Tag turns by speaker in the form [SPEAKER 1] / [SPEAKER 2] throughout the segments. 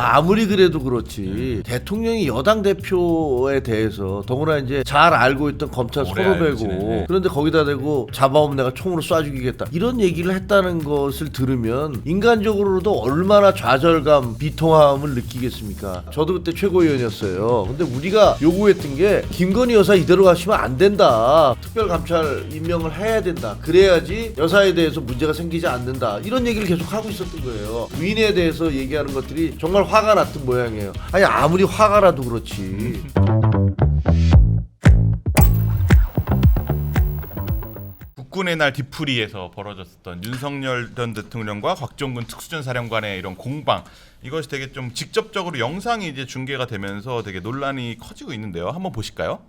[SPEAKER 1] 아무리 그래도 그렇지 대통령이 여당 대표에 대해서 더구나 이제 잘 알고 있던 검찰
[SPEAKER 2] 오래 알고
[SPEAKER 1] 선후배고
[SPEAKER 2] 지내네.
[SPEAKER 1] 그런데 거기다 대고 잡아오면 내가 총으로 쏴 죽이겠다 이런 얘기를 했다는 것을 들으면 인간적으로도 얼마나 좌절감 비통함을 느끼겠습니까. 저도 그때 최고위원이었어요. 근데 우리가 요구했던 게 김건희 여사 이대로 가시면 안 된다, 특별감찰 임명을 해야 된다, 그래야지 여사에 대해서 문제가 생기지 않는다, 이런 얘기를 계속 하고 있었던 거예요. 위인에 대해서 얘기하는 것들이 정말 화가 났던 모양이에요. 아니 아무리 화가 나도 그렇지.
[SPEAKER 2] 국군의 날 뒤풀이에서 벌어졌었던 윤석열 전 대통령과 곽종근 특수전 사령관의 이런 공방, 이것이 되게 좀 직접적으로 영상이 이제 중계가 되면서 되게 논란이 커지고 있는데요. 한번 보실까요?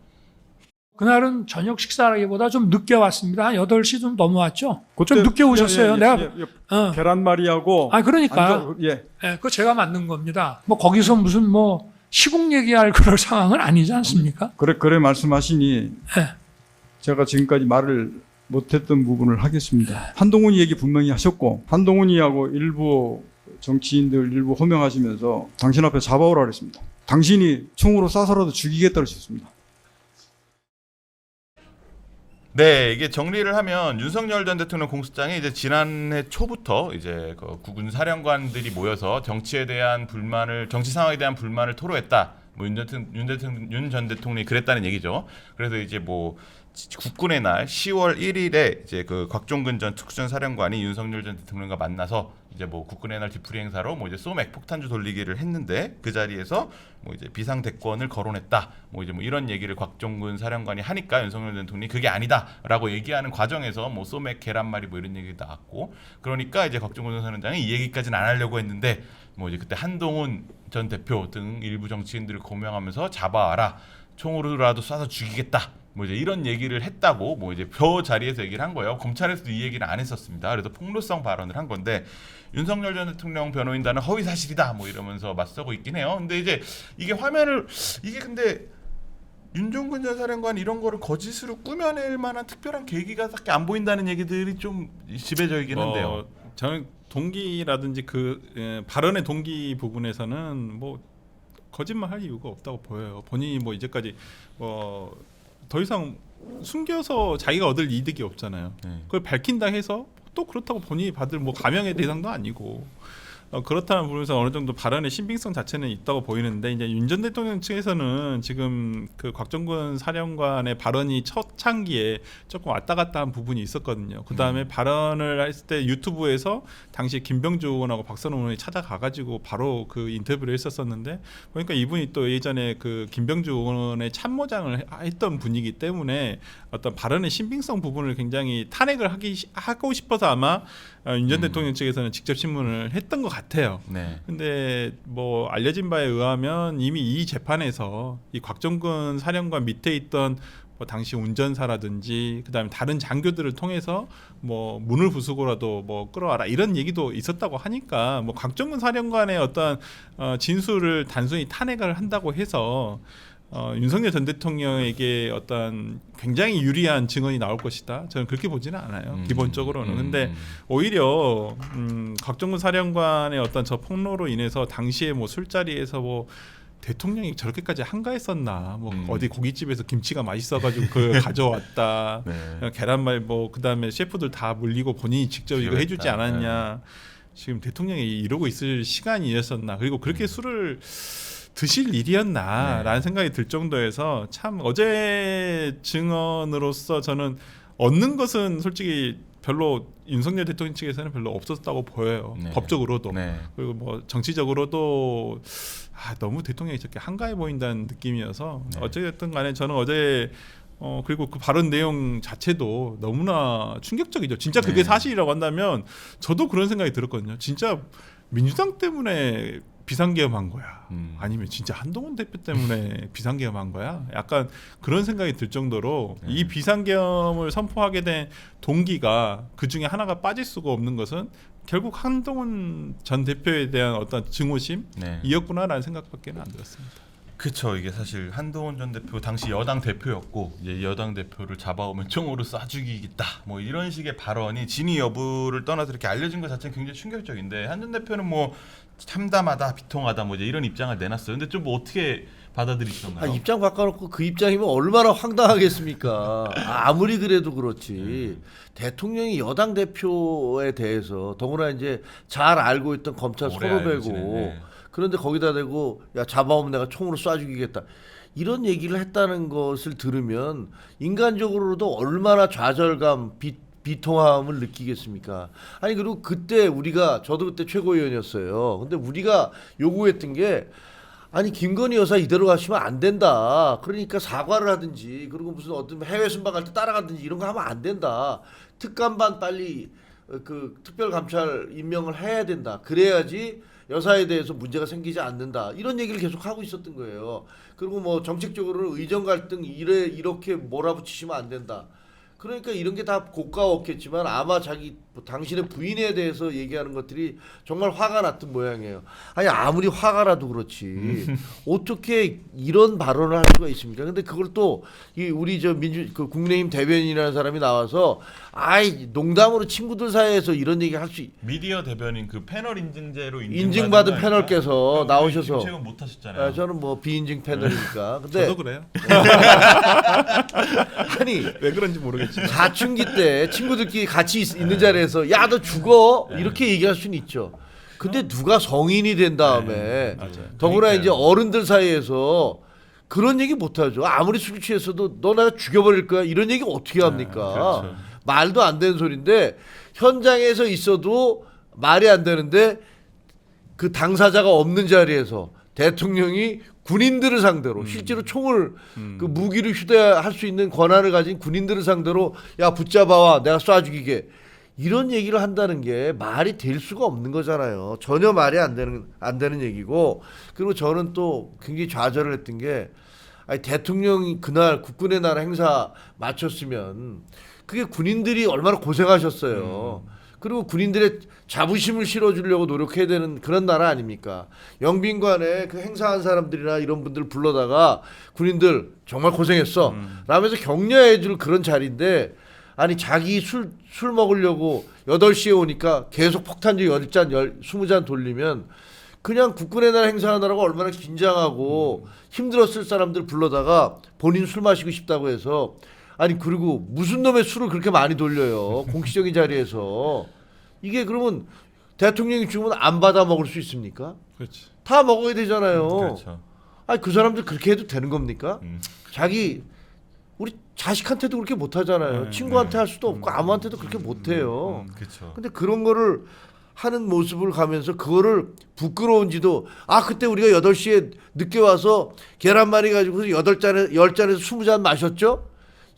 [SPEAKER 3] 그날은 저녁 식사라기보다 좀 늦게 왔습니다. 한 8시 좀 넘어왔죠? 좀 늦게 오셨어요. 내가
[SPEAKER 4] 계란말이하고
[SPEAKER 3] 그러니까 그거 제가 만든 겁니다. 뭐 거기서 무슨 뭐 시국 얘기할 그럴 상황은 아니지 않습니까?
[SPEAKER 4] 그래 말씀하시니
[SPEAKER 3] 네.
[SPEAKER 4] 제가 지금까지 말을 못했던 부분을 하겠습니다. 한동훈이 얘기 분명히 하셨고 한동훈이하고 일부 정치인들 일부 호명하시면서 당신 앞에 잡아오라 그랬습니다. 당신이 총으로 쏴서라도 죽이겠다고 하셨습니다.
[SPEAKER 2] 네, 이게 정리를 하면 윤석열 전 대통령 공수장이 이제 지난해 초부터 이제 그 국군 사령관들이 모여서 정치 상황에 대한 불만을 토로했다. 뭐 윤 전 대통령이 그랬다는 얘기죠. 그래서 이제 뭐 국군의 날 10월 1일에 이제 그 곽종근 전 특수전 사령관이 윤석열 전 대통령과 만나서 이제 뭐 국군의 날 뒤풀이 행사로 뭐 이제 소맥 폭탄주 돌리기를 했는데 그 자리에서 뭐 이제 비상 대권을 거론했다. 뭐 이제 뭐 이런 얘기를 곽종근 사령관이 하니까 윤석열 전 대통령이 그게 아니다라고 얘기하는 과정에서 뭐 소맥 계란말이 뭐 이런 얘기 나왔고, 그러니까 이제 곽종근 사령관이 이 얘기까지는 안 하려고 했는데 뭐 이제 그때 한동훈 전 대표 등 일부 정치인들을 고명하면서 잡아와라, 총으로라도 쏴서 죽이겠다, 뭐 이제 이런 얘기를 했다고 뭐 이제 저 자리에서 얘기를 한 거예요. 검찰에서도 이 얘기를 안 했었습니다. 그래서 폭로성 발언을 한 건데 윤석열 전 대통령 변호인단은 허위 사실이다 뭐 이러면서 맞서고 있긴 해요. 근데 이제 이게 근데 윤종근 전 사령관 이런 거를 거짓으로 꾸며낼 만한 특별한 계기가 딱히 안 보인다는 얘기들이 좀 지배적이긴 한데요.
[SPEAKER 5] 저는 동기라든지 발언의 동기 부분에서는 뭐 거짓말할 이유가 없다고 보여요. 본인이 뭐 이제까지 더 이상 숨겨서 자기가 얻을 이득이 없잖아요. 그걸 밝힌다 해서 또 그렇다고 본인이 받을 뭐 감형의 대상도 아니고 그렇다는 부분에서 어느 정도 발언의 신빙성 자체는 있다고 보이는데, 이제 윤 전 대통령 측에서는 지금 그 곽종근 사령관의 발언이 첫 창기에 조금 왔다 갔다 한 부분이 있었거든요. 그 다음에 발언을 했을 때 유튜브에서 당시 김병주 의원하고 박선호 의원이 찾아가가지고 바로 그 인터뷰를 했었었는데, 보니까 이분이 또 예전에 그 김병주 의원의 참모장을 했던 분이기 때문에 어떤 발언의 신빙성 부분을 굉장히 탄핵을 하고 싶어서 아마 윤 전 대통령 측에서는 직접 신문을 했던 것 같아요.
[SPEAKER 2] 네.
[SPEAKER 5] 근데 뭐 알려진 바에 의하면 이미 이 재판에서 이 곽종근 사령관 밑에 있던 뭐 당시 운전사라든지 그다음에 다른 장교들을 통해서 뭐 문을 부수고라도 뭐 끌어와라 이런 얘기도 있었다고 하니까 뭐 곽종근 사령관의 어떤 진술을 단순히 탄핵을 한다고 해서 윤석열 전 대통령에게 어떤 굉장히 유리한 증언이 나올 것이다, 저는 그렇게 보지는 않아요. 기본적으로는. 근데 오히려 곽종근 사령관의 어떤 저 폭로로 인해서 당시에 뭐 술자리에서 뭐 대통령이 저렇게까지 한가했었나, 뭐 어디 고깃집에서 김치가 맛있어가지고 그걸 가져왔다,
[SPEAKER 2] 네.
[SPEAKER 5] 계란말 뭐 그다음에 셰프들 다 물리고 본인이 직접 이거 해주지 않았냐, 지금 대통령이 이러고 있을 시간이었었나, 그리고 그렇게 술을 드실 일이었나라는 생각이 들 정도에서 참 어제 증언으로서 저는 얻는 것은 솔직히 별로 윤석열 대통령 측에서는 별로 없었다고 보여요.
[SPEAKER 2] 네.
[SPEAKER 5] 법적으로도.
[SPEAKER 2] 네.
[SPEAKER 5] 그리고 뭐 정치적으로도 너무 대통령이 저렇게 한가해 보인다는 느낌이어서 어쨌든 간에 저는 어제 그리고 그 발언 내용 자체도 너무나 충격적이죠. 진짜 그게 사실이라고 한다면 저도 그런 생각이 들었거든요. 진짜 민주당 때문에 비상계엄한 거야, 아니면 진짜 한동훈 대표 때문에 비상계엄한 거야, 약간 그런 생각이 들 정도로 이 비상계엄을 선포하게 된 동기가 그 중에 하나가 빠질 수가 없는 것은 결국 한동훈 전 대표에 대한 어떤 증오심 이었구나라는 생각밖에 안 들었습니다.
[SPEAKER 2] 그렇죠. 이게 사실 한동훈 전 대표 당시 여당 대표였고 이제 여당 대표를 잡아오면 총으로 쏴 죽이겠다. 뭐 이런 식의 발언이 진위 여부를 떠나서 이렇게 알려진 것 자체는 굉장히 충격적인데 한 전 대표는 뭐 참담하다, 비통하다 뭐 이제 이런 입장을 내놨어요. 근데 좀 뭐 어떻게 받아들이셨나요?
[SPEAKER 1] 입장 바꿔놓고 그 입장이면 얼마나 황당하겠습니까? 아무리 그래도 그렇지. 대통령이 여당 대표에 대해서 더구나 이제 잘 알고 있던 검찰
[SPEAKER 2] 오래 알고
[SPEAKER 1] 선후배고
[SPEAKER 2] 지냈네.
[SPEAKER 1] 그런데 거기다 대고 야 잡아오면 내가 총으로 쏴 죽이겠다. 이런 얘기를 했다는 것을 들으면 인간적으로도 얼마나 좌절감, 비통함을 느끼겠습니까? 아니 그리고 그때 저도 그때 최고위원이었어요. 근데 우리가 요구했던 게 아니 김건희 여사 이대로 가시면 안 된다. 그러니까 사과를 하든지 그리고 무슨 어떤 해외 순방 갈 때 따라가든지 이런 거 하면 안 된다. 특감반 빨리 그 특별감찰 임명을 해야 된다. 그래야지 여사에 대해서 문제가 생기지 않는다. 이런 얘기를 계속 하고 있었던 거예요. 그리고 뭐 정책적으로는 의정 갈등 이렇게 몰아붙이시면 안 된다. 그러니까 이런 게 다 고가웠겠지만 아마 당신의 부인에 대해서 얘기하는 것들이 정말 화가 났던 모양이에요. 아니 아무리 화가 나도 그렇지 어떻게 이런 발언을 할 수가 있습니까? 근데 그걸 또 우리 그 국민의힘 대변인이라는 사람이 나와서 농담으로 친구들 사이에서 이런 얘기 할 수
[SPEAKER 2] 미디어 대변인 그 패널 인증제로
[SPEAKER 1] 인증받은 패널께서 나오셔서
[SPEAKER 2] 최근 못 하셨잖아요.
[SPEAKER 1] 저는 뭐 비인증 패널이니까. 근데
[SPEAKER 5] 저도 그래요.
[SPEAKER 1] 아니
[SPEAKER 5] 왜 그런지 모르겠지만.
[SPEAKER 1] 사춘기 때 친구들끼리 같이 있는 자리에서 야 너 죽어 이렇게 얘기할 수는 있죠. 근데 누가 성인이 된 다음에
[SPEAKER 5] 맞아요.
[SPEAKER 1] 더구나
[SPEAKER 2] 그러니까요.
[SPEAKER 1] 이제 어른들 사이에서 그런 얘기 못 하죠. 아무리 술 취했어도 너 내가 죽여버릴 거야 이런 얘기 어떻게 합니까?
[SPEAKER 2] 그렇죠.
[SPEAKER 1] 말도 안 되는 소리인데 현장에서 있어도 말이 안 되는데 그 당사자가 없는 자리에서 대통령이 군인들을 상대로 실제로 총을 그 무기를 휴대할 수 있는 권한을 가진 군인들을 상대로 야 붙잡아와 내가 쏴 죽이게 이런 얘기를 한다는 게 말이 될 수가 없는 거잖아요. 전혀 말이 안 되는 얘기고 그리고 저는 또 굉장히 좌절을 했던 게 대통령이 그날 국군의 날 행사 마쳤으면 그게 군인들이 얼마나 고생하셨어요. 그리고 군인들의 자부심을 실어주려고 노력해야 되는 그런 나라 아닙니까? 영빈관에 그 행사한 사람들이나 이런 분들 불러다가 군인들 정말 고생했어 라면서 격려해줄 그런 자리인데 아니 자기 술 먹으려고 8시에 오니까 계속 폭탄주 10잔, 20잔 돌리면 그냥 국군의 날 행사하느라고 얼마나 긴장하고 힘들었을 사람들 불러다가 본인 술 마시고 싶다고 해서 아니 그리고 무슨 놈의 술을 그렇게 많이 돌려요. 공식적인 자리에서. 이게 그러면 대통령이 죽으면 안 받아 먹을 수 있습니까?
[SPEAKER 5] 그렇지.
[SPEAKER 1] 다 먹어야 되잖아요.
[SPEAKER 2] 그렇죠.
[SPEAKER 1] 아니 그 사람들 그렇게 해도 되는 겁니까? 우리 자식한테도 그렇게 못 하잖아요. 친구한테 할 수도 없고 아무한테도 그렇게 못 해요.
[SPEAKER 2] 그렇죠.
[SPEAKER 1] 근데 그런 거를 하는 모습을 가면서 그거를 부끄러운지도 그때 우리가 8시에 늦게 와서 계란말이 가지고 10잔에서 20잔 마셨죠?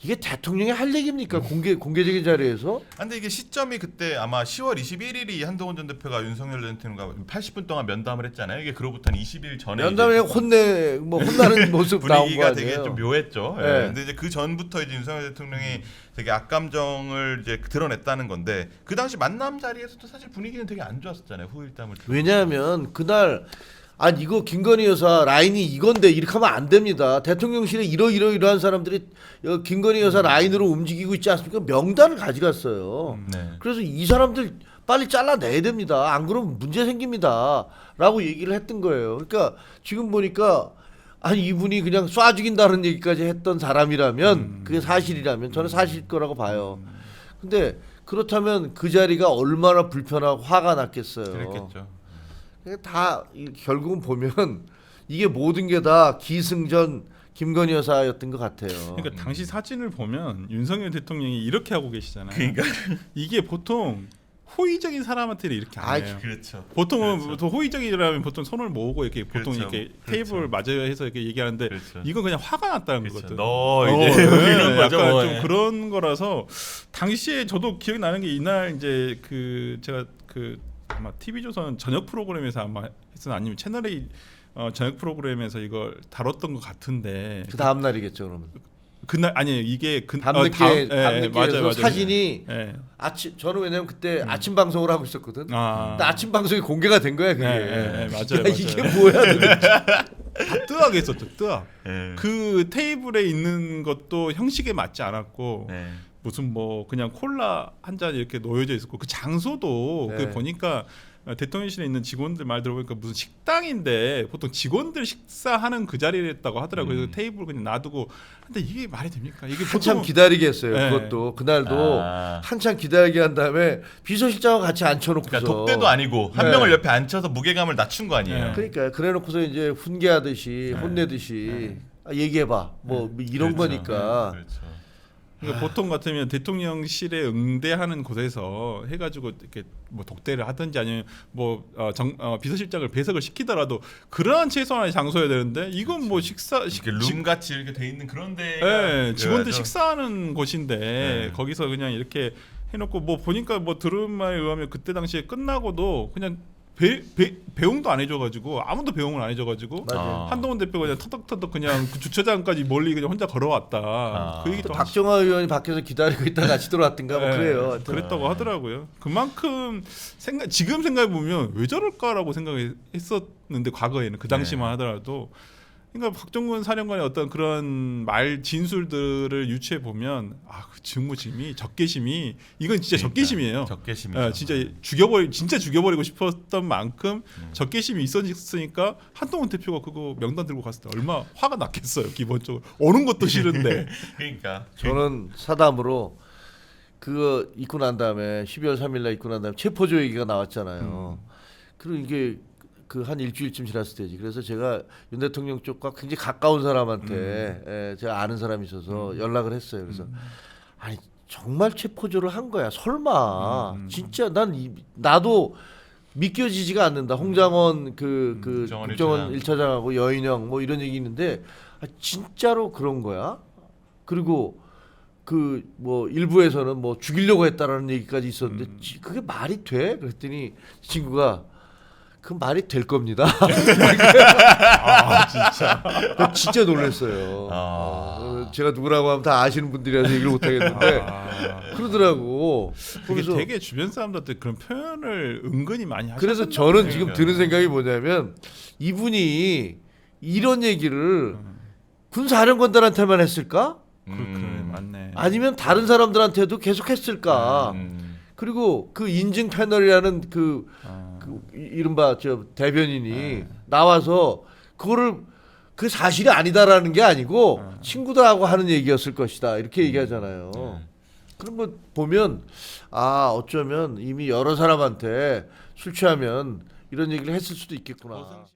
[SPEAKER 1] 이게 대통령이 할 얘기입니까? 공개적인 자리에서?
[SPEAKER 2] 근데 이게 시점이 그때 아마 10월 21일이 한동훈 전 대표가 윤석열 전 대통령과 80분 동안 면담을 했잖아요. 이게 그로부터 한 20일 전에
[SPEAKER 1] 면담에 혼나는 모습 나온 거
[SPEAKER 2] 분위기가
[SPEAKER 1] 아니에요?
[SPEAKER 2] 되게 좀 묘했죠.
[SPEAKER 1] 네.
[SPEAKER 2] 예. 근데 이제 그 전부터 이제 윤석열 대통령이 되게 악감정을 이제 드러냈다는 건데 그 당시 만남 자리에서도 사실 분위기는 되게 안 좋았었잖아요. 후일담을.
[SPEAKER 1] 왜냐하면 그날 이거 김건희 여사 라인이 이건데 이렇게 하면 안 됩니다. 대통령실에 이러한 사람들이 김건희 여사 라인으로 움직이고 있지 않습니까? 명단을 가져갔어요.
[SPEAKER 2] 네.
[SPEAKER 1] 그래서 이 사람들 빨리 잘라내야 됩니다. 안 그러면 문제 생깁니다. 라고 얘기를 했던 거예요. 그러니까 지금 보니까 이분이 그냥 쏴 죽인다는 얘기까지 했던 사람이라면 그게 사실이라면 저는 사실일 거라고 봐요. 근데 그렇다면 그 자리가 얼마나 불편하고 화가 났겠어요.
[SPEAKER 2] 그랬겠죠.
[SPEAKER 1] 다 결국은 보면 이게 모든 게 다 기승전 김건희 여사였던 것 같아요.
[SPEAKER 5] 그러니까 당시 사진을 보면 윤석열 대통령이 이렇게 하고 계시잖아요.
[SPEAKER 2] 그러니까
[SPEAKER 5] 이게 보통 호의적인 사람한테는 이렇게 안 해요.
[SPEAKER 2] 그렇죠.
[SPEAKER 5] 보통은
[SPEAKER 2] 그렇죠.
[SPEAKER 5] 보통 호의적이라면 보통 손을 모으고 이렇게 보통
[SPEAKER 2] 그렇죠.
[SPEAKER 5] 이렇게
[SPEAKER 2] 그렇죠.
[SPEAKER 5] 테이블 마주해서 이렇게 얘기하는데
[SPEAKER 2] 그렇죠.
[SPEAKER 5] 이건 그냥 화가 났다는
[SPEAKER 2] 그렇죠.
[SPEAKER 5] 거거든.
[SPEAKER 2] 너 이제 이런 거죠.
[SPEAKER 5] 약간
[SPEAKER 2] 뭐.
[SPEAKER 5] 좀 그런 거라서 당시에 저도 기억이 나는 게 이날 이제 제가 아마 TV조선 저녁 프로그램에서 아마 했었나 아니면 채널A 저녁 프로그램에서 이걸 다뤘던 것 같은데
[SPEAKER 1] 그 다음 날이겠죠, 그러면.
[SPEAKER 5] 그날 아니에요. 이게
[SPEAKER 1] 밤늦게
[SPEAKER 5] 맞아요.
[SPEAKER 1] 사진이 저는 왜냐면 그때 아침 방송을 하고 있었거든. 근데 아침 방송이 공개가 된 거야, 그게.
[SPEAKER 5] 맞아요.
[SPEAKER 1] 이게 뭐야, 도대체.
[SPEAKER 5] 다 뜨하게 했었죠. 뜨악.
[SPEAKER 2] 네.
[SPEAKER 5] 그 테이블에 있는 것도 형식에 맞지 않았고
[SPEAKER 2] 네.
[SPEAKER 5] 무슨 뭐 그냥 콜라 한 잔 이렇게 놓여져 있었고 그 장소도
[SPEAKER 1] 네.
[SPEAKER 5] 그 보니까 대통령실에 있는 직원들 말 들어보니까 무슨 식당인데 보통 직원들 식사하는 그 자리였다고 하더라고요. 그래서 테이블 그냥 놔두고 근데 이게 말이 됩니까? 이게
[SPEAKER 1] 한참
[SPEAKER 5] 보통은-
[SPEAKER 1] 기다리게 했어요.
[SPEAKER 5] 네.
[SPEAKER 1] 그것도 그날도
[SPEAKER 2] 아.
[SPEAKER 1] 한참 기다리게 한 다음에 비서실장과 같이 앉혀놓고서
[SPEAKER 2] 그러니까 독대도 아니고 한
[SPEAKER 1] 네.
[SPEAKER 2] 명을 옆에 앉혀서 무게감을 낮춘 거 아니에요.
[SPEAKER 5] 네.
[SPEAKER 1] 그러니까 그래놓고서 이제 훈계하듯이
[SPEAKER 2] 네.
[SPEAKER 1] 혼내듯이 아, 얘기해봐 뭐 이런
[SPEAKER 2] 그렇죠.
[SPEAKER 1] 거니까
[SPEAKER 2] 그렇죠.
[SPEAKER 5] 그러니까 보통 같으면 대통령실에 응대하는 곳에서 해가지고 이렇게 뭐 독대를 하든지 아니면 뭐 비서실장을 배석을 시키더라도 그러한 최소한의 장소여야 되는데 이건 뭐 식사
[SPEAKER 2] 이렇게 룸 같이 이렇게 돼 있는 그런 데.
[SPEAKER 5] 네, 직원들 식사하는 곳인데
[SPEAKER 2] 네.
[SPEAKER 5] 거기서 그냥 이렇게 해놓고 뭐 보니까 뭐 들은 말에 의하면 그때 당시에 끝나고도 그냥 배웅도 안 해줘가지고 아무도 배웅을 안 해줘가지고
[SPEAKER 1] 맞아요.
[SPEAKER 5] 한동훈 대표가 그냥 터덕터덕 그냥 그 주차장까지 멀리 그냥 혼자 걸어왔다.
[SPEAKER 2] 아.
[SPEAKER 5] 그 얘기
[SPEAKER 1] 또
[SPEAKER 5] 또
[SPEAKER 1] 박정화 의원이 밖에서 기다리고 있다 같이 들어왔던가 뭐
[SPEAKER 5] 네,
[SPEAKER 1] 그래요. 하여튼.
[SPEAKER 5] 그랬다고 하더라고요. 그만큼 지금 생각해 보면 왜 저럴까라고 생각했었는데 과거에는 그 당시만 하더라도 그러니까 박정근 사령관의 어떤 그런 말 진술들을 유추해 보면 그 직무심이 적개심이 이건 진짜 적개심이에요.
[SPEAKER 2] 적개심이죠.
[SPEAKER 5] 진짜 죽여버리고 싶었던 만큼 적개심이 있었으니까 한동훈 대표가 그거 명단 들고 갔을 때 얼마 화가 났겠어요. 기본적으로 오는 것도 싫은데.
[SPEAKER 2] 그러니까
[SPEAKER 1] 저는 사담으로 그거 입고 난 다음에 12월 3일날 입고 난 다음에 체포조 얘기가 나왔잖아요. 그리고 이게 그 한 일주일쯤 지났을 때지. 그래서 제가 윤 대통령 쪽과 굉장히 가까운 사람한테 제가 아는 사람이 있어서 연락을 했어요. 그래서 아니 정말 체포조를 한 거야. 설마 진짜 나도 믿겨지지가 않는다. 홍장원
[SPEAKER 2] 국정원
[SPEAKER 1] 국정원 1차장하고 여인영 뭐 이런 얘기 있는데 진짜로 그런 거야? 그리고 그 뭐 일부에서는 뭐 죽이려고 했다라는 얘기까지 있었는데 그게 말이 돼? 그랬더니 친구가 그 말이 될 겁니다. 진짜. 진짜 놀랐어요. 제가 누구라고 하면 다 아시는 분들이라서 얘기를 못 하겠는데 그러더라고.
[SPEAKER 5] 그게
[SPEAKER 1] 그래서
[SPEAKER 5] 되게 주변 사람들한테 그런 표현을 은근히 많이 하셨던
[SPEAKER 1] 그래서
[SPEAKER 5] 것
[SPEAKER 1] 저는
[SPEAKER 5] 같아요.
[SPEAKER 1] 지금 드는 생각이 뭐냐면 이분이 이런 얘기를 군사령관들한테만 했을까?
[SPEAKER 5] 그래 맞네.
[SPEAKER 1] 아니면 다른 사람들한테도 계속 했을까? 그리고 그 인증 패널이라는 그 이른바 저 대변인이 나와서 그거를 그 사실이 아니다라는 게 아니고 친구들하고 하는 얘기였을 것이다 이렇게 얘기하잖아요. 그런 거 보면 어쩌면 이미 여러 사람한테 술 취하면 이런 얘기를 했을 수도 있겠구나.